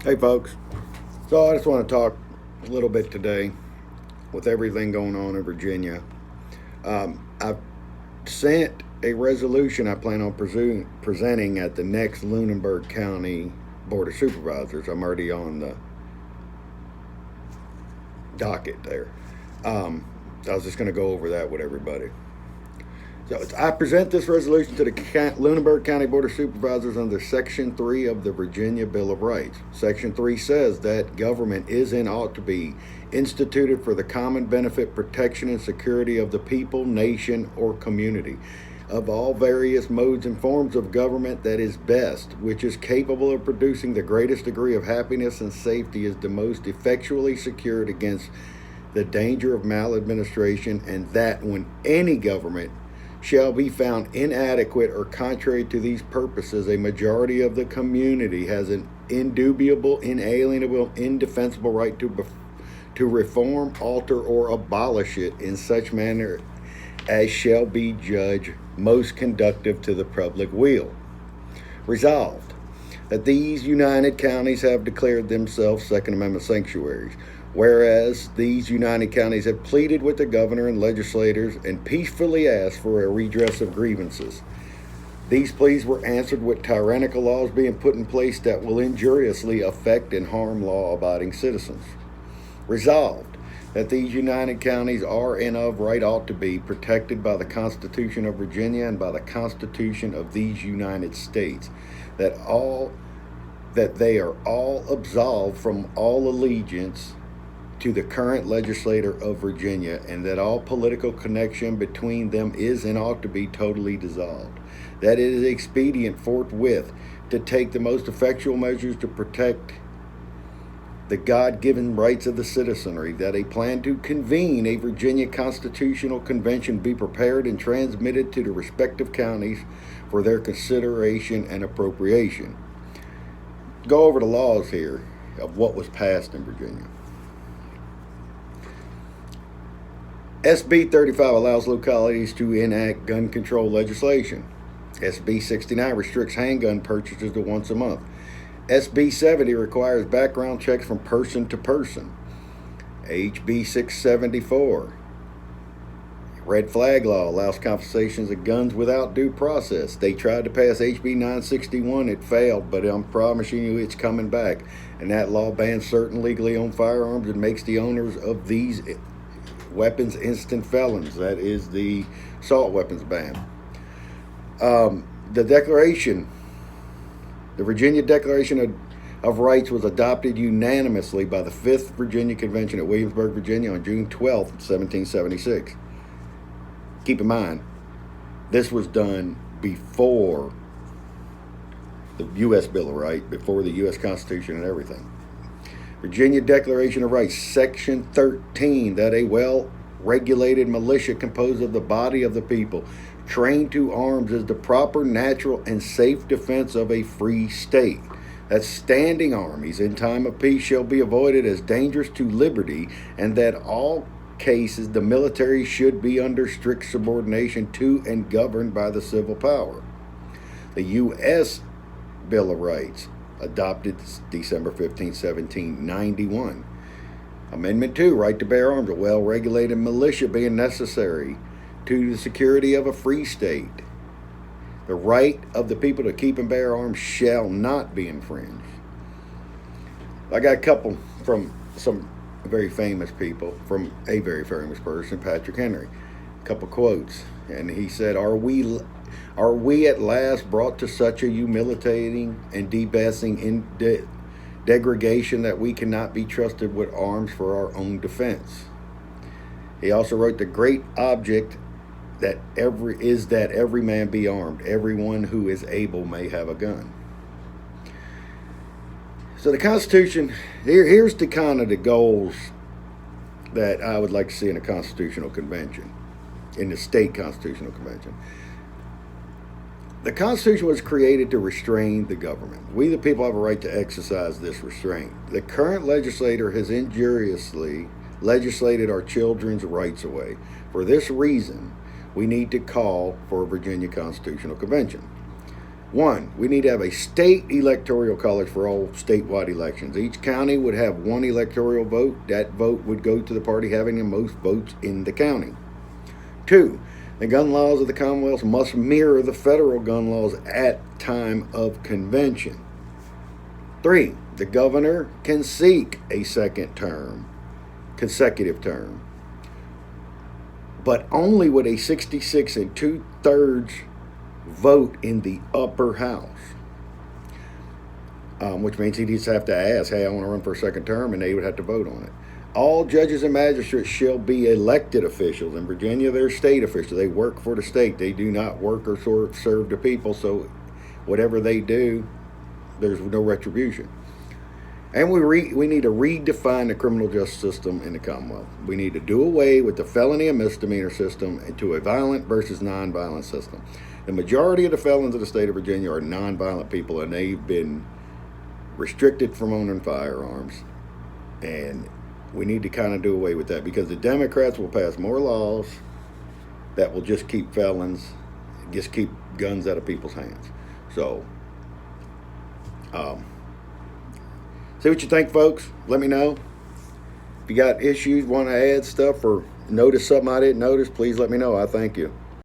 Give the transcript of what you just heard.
Hey, folks. So, I just want to talk a little bit today with everything going on in Virginia. I've sent a resolution I plan on presenting at the next Lunenburg County Board of Supervisors. I'm already on the docket there. I was just going to go over that with everybody. So I present this resolution to the Lunenburg County Board of Supervisors under Section 3 of the Virginia Bill of Rights. Section 3 says that government is and ought to be instituted for the common benefit, protection, and security of the people, nation, or community. Of all various modes and forms of government, that is best, which is capable of producing the greatest degree of happiness and safety, is the most effectually secured against the danger of maladministration, and that when any government shall be found inadequate or contrary to these purposes, a majority of the community has an indubitable, inalienable, indefensible right to reform, alter, or abolish it in such manner as shall be judged most conducive to the public weal. Resolved, that these United Counties have declared themselves Second Amendment sanctuaries, whereas these United Counties have pleaded with the governor and legislators and peacefully asked for a redress of grievances. These pleas were answered with tyrannical laws being put in place that will injuriously affect and harm law-abiding citizens. Resolved, that these United Counties are and of right ought to be protected by the Constitution of Virginia and by the Constitution of these United States, that they are all absolved from all allegiance to the current legislator of Virginia, and that all political connection between them is and ought to be totally dissolved. That it is expedient forthwith to take the most effectual measures to protect the God-given rights of the citizenry, that a plan to convene a Virginia Constitutional Convention be prepared and transmitted to the respective counties for their consideration and appropriation. Go over the laws here of what was passed in Virginia. SB 35 allows localities to enact gun control legislation. SB 69 restricts handgun purchases to once a month. SB 70 requires background checks from person to person. HB 674, red flag law, allows confiscations of guns without due process. They tried to pass HB 961, it failed, but I'm promising you it's coming back. And that law bans certain legally owned firearms and makes the owners of these weapons instant felons. That is the assault weapons ban. The Virginia Declaration of Rights was adopted unanimously by the 5th Virginia Convention at Williamsburg, Virginia on June 12, 1776. Keep in mind, this was done before the U.S. Bill of Rights, before the U.S. Constitution and everything. Virginia Declaration of Rights, Section 13, that a well-regulated militia composed of the body of the people, trained to arms, is the proper, natural, and safe defense of a free state. That standing armies in time of peace shall be avoided as dangerous to liberty, and that all cases the military should be under strict subordination to and governed by the civil power. The U.S. Bill of Rights, adopted December 15, 1791. Amendment 2, right to bear arms, a well-regulated militia being necessary to the security of a free state. The right of the people to keep and bear arms shall not be infringed. I got a couple from some very famous people, from a very famous person, Patrick Henry. A couple quotes, and he said, Are we at last brought to such a humiliating and debasing degradation that we cannot be trusted with arms for our own defense? He also wrote, the great object that every man be armed. Everyone who is able may have a gun. So the Constitution, here's the kind of the goals that I would like to see in a constitutional convention, in the state constitutional convention. The Constitution was created to restrain the government. We, the people, have a right to exercise this restraint. The current legislator has injuriously legislated our children's rights away. For this reason, we need to call for a Virginia Constitutional Convention. One, we need to have a state electoral college for all statewide elections. Each county would have one electoral vote. That vote would go to the party having the most votes in the county. Two, the gun laws of the Commonwealth must mirror the federal gun laws at time of convention. Three, the governor can seek a second term, consecutive term, but only with a 66 and 2/3 vote in the upper house, which means he'd just have to ask, hey, I want to run for a second term, and they would have to vote on it. All judges and magistrates shall be elected officials. In Virginia, they're state officials. They work for the state. They do not work or serve the people, so whatever they do, there's no retribution. And we need to redefine the criminal justice system in the Commonwealth. We need to do away with the felony and misdemeanor system into a violent versus nonviolent system. The majority of the felons of the state of Virginia are nonviolent people, and they've been restricted from owning firearms. And we need to kind of do away with that, because the Democrats will pass more laws that will just keep felons, just keep guns out of people's hands. So, see what you think, folks. Let me know. If you got issues, want to add stuff, or notice something I didn't notice, please let me know. I thank you.